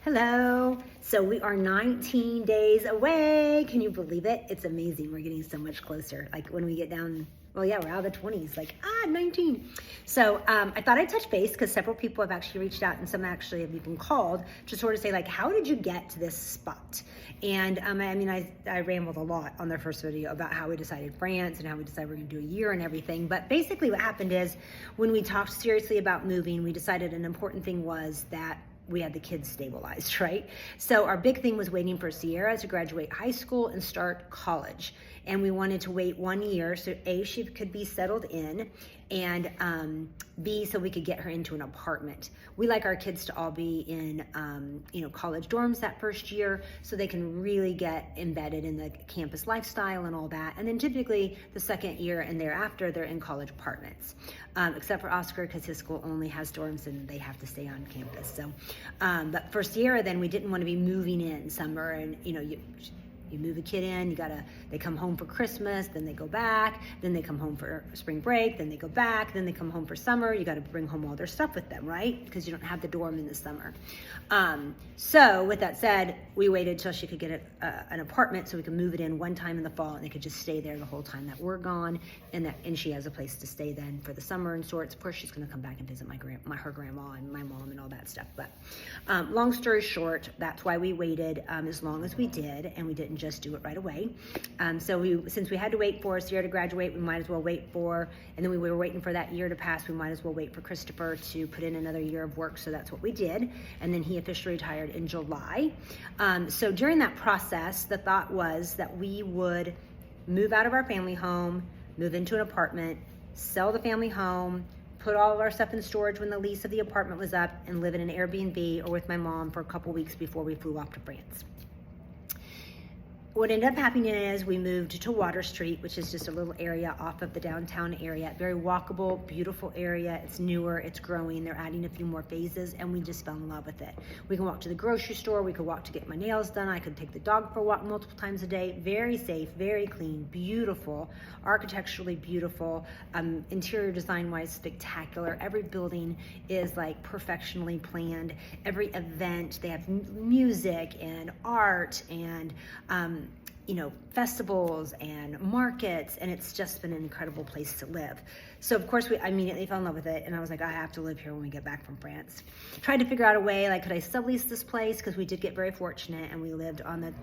Hello. So we are 19 days away. Can you believe it? It's amazing. We're getting so much closer. Like when we get down, well, yeah, we're out of the 20s, like, 19. So I thought I'd touch base because several people have actually reached out and some actually have even called to sort of say like, how did you get to this spot? And I rambled a lot on the first video about how we decided France and how we decided we're gonna do a year and everything. But basically what happened is when we talked seriously about moving, we decided an important thing was that we had the kids stabilized, right? So our big thing was waiting for Sierra to graduate high school and start college. And we wanted to wait 1 year so A, she could be settled in, and B, so we could get her into an apartment. We like our kids to all be in college dorms that first year so they can really get embedded in the campus lifestyle and all that. And then typically the second year and thereafter, they're in college apartments, except for Oscar because his school only has dorms and they have to stay on campus. So, but for Sierra, then we didn't want to be moving in summer and, you move a kid in, they come home for Christmas, then they go back, then they come home for spring break, then they go back, then they come home for summer. You got to bring home all their stuff with them, right? Because you don't have the dorm in the summer. So with that said, we waited till she could get an apartment so we could move it in one time in the fall and they could just stay there the whole time that we're gone, and she has a place to stay then for the summer and sorts. Of course, she's going to come back and visit her grandma and my mom and all that stuff. But long story short, that's why we waited as long as we did, and we didn't just do it right away. Since we had to wait for Sierra to graduate, we might as well wait for, and then we were waiting for that year to pass, we might as well wait for Christopher to put in another year of work. So that's what we did. And then he officially retired in July. So during that process, the thought was that we would move out of our family home, move into an apartment, sell the family home, put all of our stuff in storage when the lease of the apartment was up, and live in an Airbnb or with my mom for a couple weeks before we flew off to France. What ended up happening is we moved to Water Street, which is just a little area off of the downtown area. Very walkable, beautiful area. It's newer, it's growing. They're adding a few more phases, and we just fell in love with it. We can walk to the grocery store. We could walk to get my nails done. I could take the dog for a walk multiple times a day. Very safe, very clean, beautiful, architecturally beautiful, interior design-wise spectacular. Every building is like perfectionly planned. Every event, they have music and art and festivals and markets, and it's just been an incredible place to live. So of course I immediately fell in love with it, and I was like, I have to live here when we get back from France. Tried to figure out a way, like, could I sublease this place? Because we did get very fortunate, and we lived on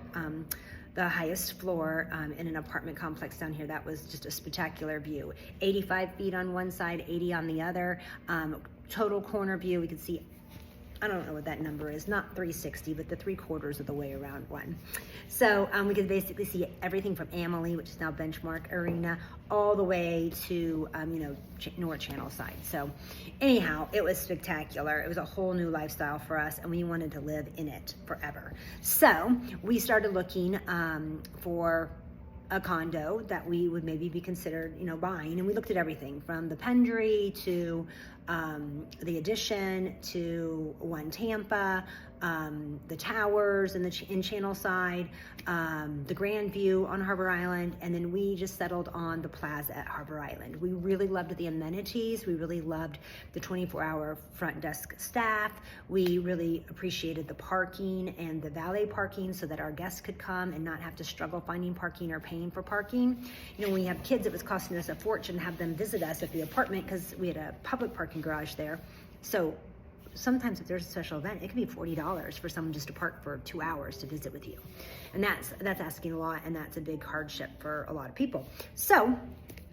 the highest floor in an apartment complex down here. That was just a spectacular view. 85 feet on one side, 80 on the other. Total corner view. We could see, I don't know what that number is, not 360, but the 3/4 of the way around one. So we could basically see everything from Amelie, which is now Benchmark Arena, all the way to, North Channel side. So anyhow, it was spectacular. It was a whole new lifestyle for us, and we wanted to live in it forever. So we started looking for a condo that we would maybe be considered, buying. And we looked at everything from the Pendry to the Addition to One Tampa, the towers and in Channel Side, the Grand View on Harbor Island, and then we just settled on the Plaza at Harbor Island. We really loved the amenities. We really loved the 24-hour front desk staff. We really appreciated the parking and the valet parking so that our guests could come and not have to struggle finding parking or paying for parking. When you have kids, it was costing us a fortune to have them visit us at the apartment because we had a public parking garage there. So sometimes if there's a special event, it could be $40 for someone just to park for 2 hours to visit with you. And that's asking a lot, and that's a big hardship for a lot of people. So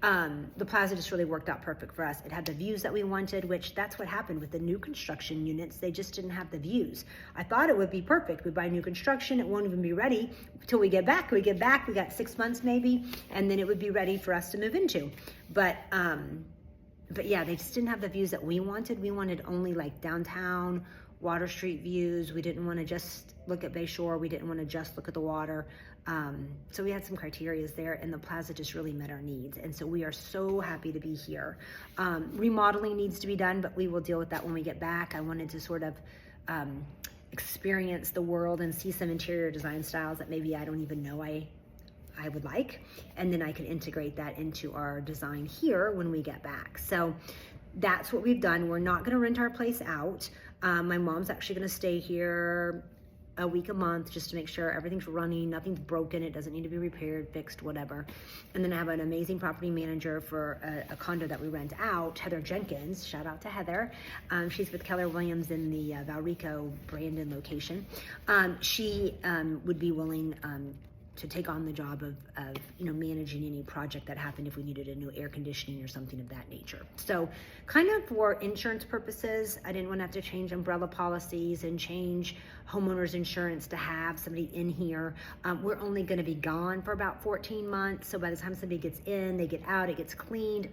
the Plaza just really worked out perfect for us. It had the views that we wanted, which that's what happened with the new construction units. They just didn't have the views. I thought it would be perfect. We buy new construction, it won't even be ready till we get back. We got 6 months maybe, and then it would be ready for us to move into. But yeah, they just didn't have the views that we wanted. We wanted only like downtown, Water Street views. We didn't want to just look at Bayshore. We didn't want to just look at the water. So we had some criterias there, and the Plaza just really met our needs. And so we are so happy to be here. Remodeling needs to be done, but we will deal with that when we get back. I wanted to sort of experience the world and see some interior design styles that maybe I don't even know I would like, and then I can integrate that into our design here when we get back. So that's what we've done. We're not going to rent our place out. My mom's actually going to stay here a week a month just to make sure everything's running, nothing's broken, it doesn't need to be repaired, fixed, whatever. And then I have an amazing property manager for a condo that we rent out, Heather Jenkins. Shout out to Heather. She's with Keller Williams in the Valrico Brandon location. She would be willing to take on the job of managing any project that happened if we needed a new air conditioning or something of that nature. So kind of for insurance purposes, I didn't want to have to change umbrella policies and change homeowners insurance to have somebody in here. We're only going to be gone for about 14 months. So by the time somebody gets in, they get out, it gets cleaned.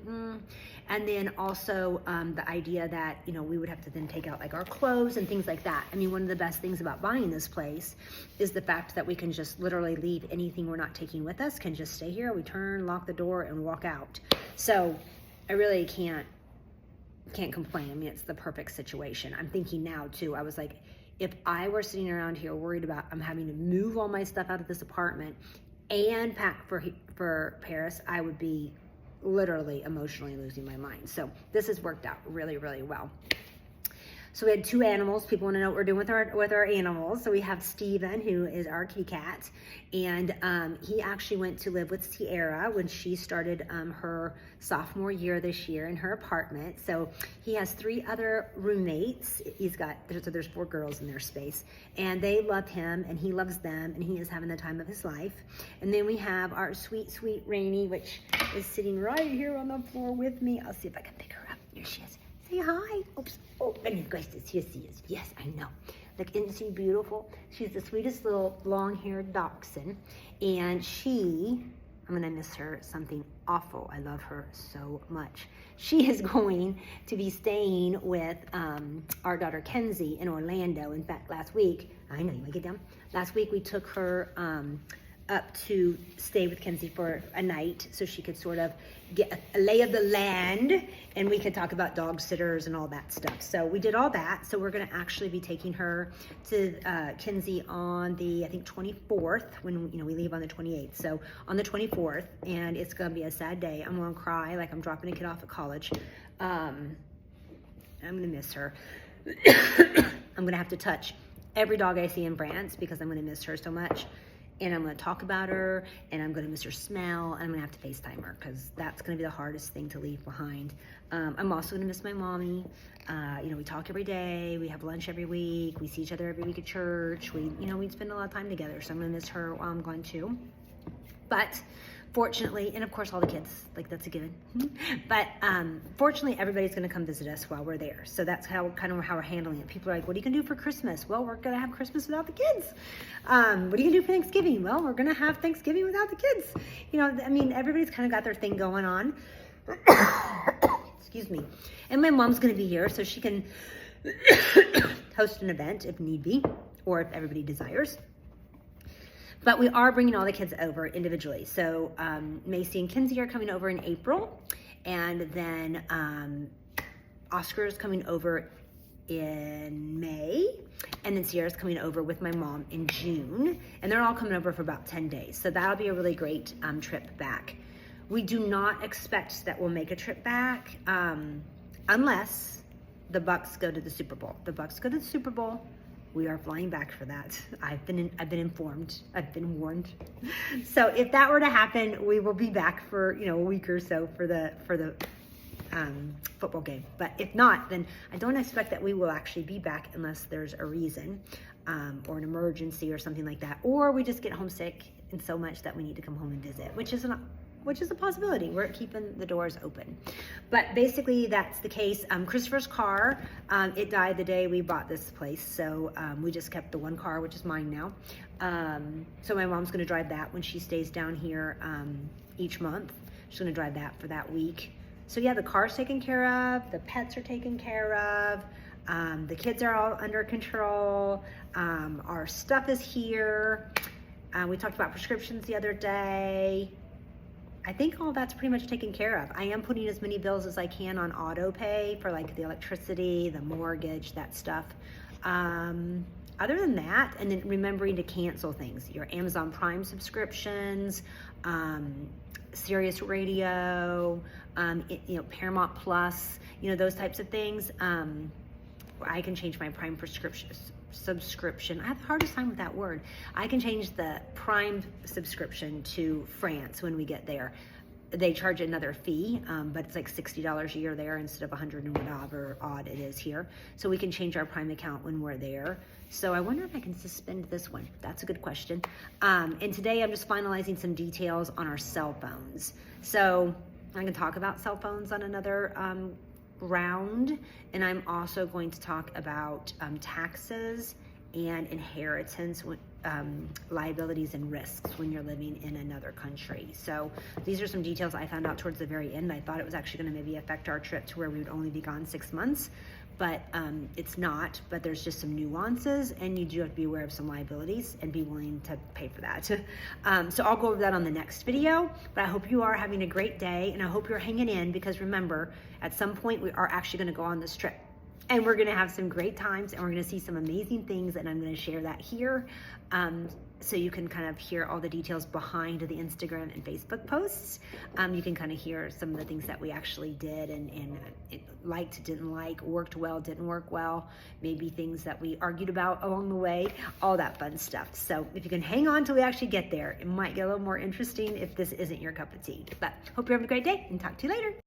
And then also the idea that, we would have to then take out like our clothes and things like that. I mean, one of the best things about buying this place is the fact that we can just literally leave anything we're not taking with us, can just stay here. We turn, lock the door, and walk out. So I really can't complain. I mean, it's the perfect situation. I'm thinking now too, I was like, if I were sitting around here worried about I'm having to move all my stuff out of this apartment and pack for Paris, I would be literally emotionally losing my mind. So this has worked out really, really well. So we had 2 animals. People want to know what we're doing with our animals. So we have Steven, who is our kitty cat, and he actually went to live with Sierra when she started her sophomore year this year in her apartment. So he has 3 other roommates. There's 4 girls in their space, and they love him, and he loves them, and he is having the time of his life. And then we have our sweet, sweet Rainy, which is sitting right here on the floor with me. I'll see if I can pick her up. Here she is. Say hi. Oops. Oh, goodness gracious. Here she is. Yes, I know. Look, isn't she beautiful? She's the sweetest little long-haired dachshund. And I'm going to miss her something awful. I love her so much. She is going to be staying with our daughter Kenzie in Orlando. In fact, last week, I know, you want to get down? Last week we took her up to stay with Kenzie for a night so she could sort of get a lay of the land, and we could talk about dog sitters and all that stuff. So we did all that. So we're going to actually be taking her to Kenzie on the, I think, 24th, when we leave on the 28th. So on the 24th, and it's going to be a sad day. I'm going to cry like I'm dropping a kid off at college. I'm going to miss her. I'm going to have to touch every dog I see in France because I'm going to miss her so much. And I'm going to talk about her, and I'm going to miss her smell, and I'm going to have to FaceTime her because that's going to be the hardest thing to leave behind. I'm also going to miss my mommy. We talk every day. We have lunch every week. We see each other every week at church. We spend a lot of time together, so I'm going to miss her while I'm gone too. But fortunately, and of course all the kids, like that's a given. But fortunately, everybody's going to come visit us while we're there. So that's how we're handling it. People are like, what are you going to do for Christmas? Well, we're going to have Christmas without the kids. What are you going to do for Thanksgiving? Well, we're going to have Thanksgiving without the kids. Everybody's kind of got their thing going on. Excuse me. And my mom's going to be here so she can host an event if need be, or if everybody desires. But we are bringing all the kids over individually. So Macy and Kenzie are coming over in April. And then Oscar is coming over in May. And then Sierra's coming over with my mom in June. And they're all coming over for about 10 days. So that'll be a really great trip back. We do not expect that we'll make a trip back unless the Bucks go to the Super Bowl. The Bucks go to the Super Bowl. We are flying back for that. I've been informed. I've been warned. So if that were to happen, we will be back for a week or so for the football game. But if not, then I don't expect that we will actually be back unless there's a reason or an emergency or something like that, or we just get homesick and so much that we need to come home and visit, which is a possibility. We're keeping the doors open. But basically that's the case. Christopher's car, it died the day we bought this place. So we just kept the one car, which is mine now. So my mom's gonna drive that when she stays down here each month. She's gonna drive that for that week. So yeah, the car's taken care of, the pets are taken care of, the kids are all under control, our stuff is here. We talked about prescriptions the other day. I think all that's pretty much taken care of. I am putting as many bills as I can on auto pay for like the electricity, the mortgage, that stuff. Other than that, and then remembering to cancel things, your Amazon Prime subscriptions, Sirius Radio, Paramount Plus, those types of things. I can change my Prime subscription. I have the hardest time with that word. I can change the Prime subscription to France when we get there. They charge another fee, but it's like $60 a year there instead of 100 and whatever odd it is here. So we can change our Prime account when we're there. So I wonder if I can suspend this one. That's a good question. And today I'm just finalizing some details on our cell phones. So I can talk about cell phones on another round, and I'm also going to talk about taxes and inheritance, liabilities and risks when you're living in another country. So these are some details I found out towards the very end. I thought it was actually going to maybe affect our trip to where we would only be gone 6 months, but it's not. But there's just some nuances, and you do have to be aware of some liabilities and be willing to pay for that. So I'll go over that on the next video, but I hope you are having a great day, and I hope you're hanging in, because remember, at some point we are actually going to go on this trip. And we're gonna have some great times, and we're gonna see some amazing things, and I'm gonna share that here, so you can kind of hear all the details behind the Instagram and Facebook posts. You can kind of hear some of the things that we actually did and liked, didn't like, worked well, didn't work well, maybe things that we argued about along the way, all that fun stuff. So if you can hang on till we actually get there, it might get a little more interesting if this isn't your cup of tea. But hope you're having a great day, and talk to you later.